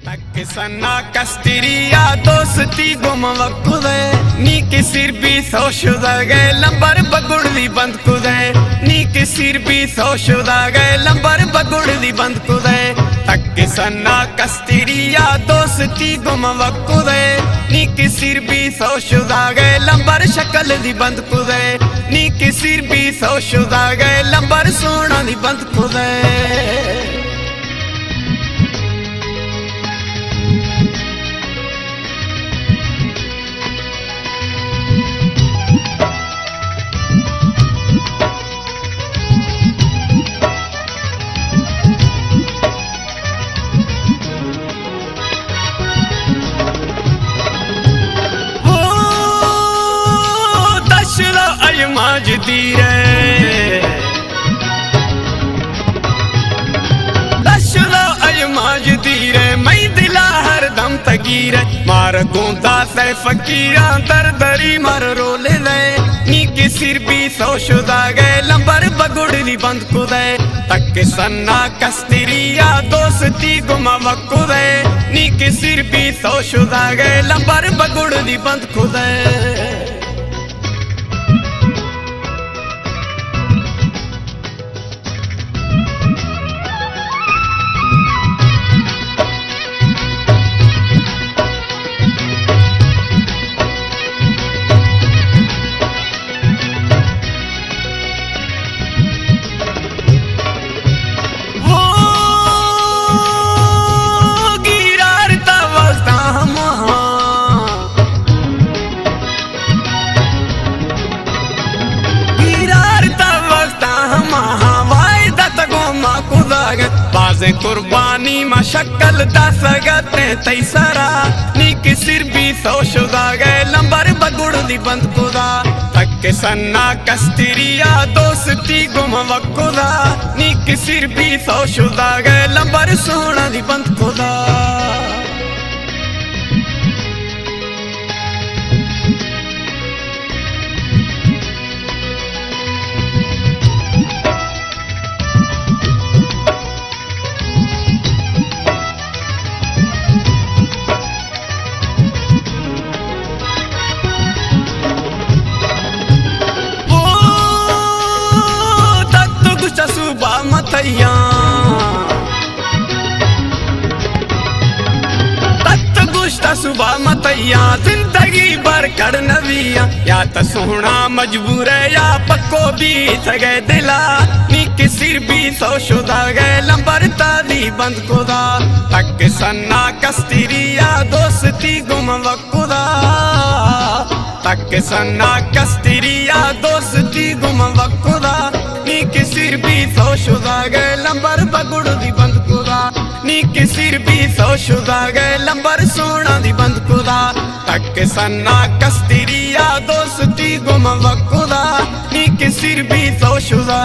सन्ना कस्तिरिया दोस्ती गुम वकुदे नी किसिर भी सोशुदा गए लंबर बगुड़ली बंद कुदे नी किसिर भी सोशुदा गए लंबर बगुड़ली बंद कुदे तक सन्ना कस्तिरिया दोस्ती गुम वकुदे नी किसिर भी सोशुदा गए लंबर शक्ल दी बंद कुदे नी किसिर भी सोशुदा गए लंबर सोना दी बंद कुदे माजदी रे दशला अय माजदी रे मैं दिला हर दम तगीर मार गोंदा से फकीरा दर दरी मार रोले ले नी के सिर भी सोशुदा गए लंबर बगुड़ली बंद कुदे तक सन्ना कस्तिरिया दोस्ती गुमा वकुदे नी के सिर भी सोशुदा गए लंबर बगुड़ली बंद कुदे बाजे कुर्बानी मा शक्ल दसगते तैसरा नी किसिर भी सोशुदा गए लंबर बगुड़ली बंद कुदा तक सन्ना कस्तिरिया दोस्ती गुम वकुदा नी किसिर भी सोशुदा गए लंबर सोना दी बंद कुदा मतैया तत गुस्ता सुबह मतैया जिंदगी भर कर नविया या तो सोना मजबूर है या पक्को भी सगे दिला नी किसिर भी सोशुदा गए लंबर ताली बंद कुदा तक सन्ना कस्तिरिया दोस्ती गुम वकुदा तक सन्ना कस्तिरिया दोस्ती गुम वकुदा नी किसिर भी सोशुदा गए लंबर बगुड़ली बंद कुदा नी किसिर भी सोशुदा गए लंबर सोना दी बंद कुदा तक सन्ना कस्तिरिया दोस्ती गुम वकुदा नी किसिर भी सोशुदा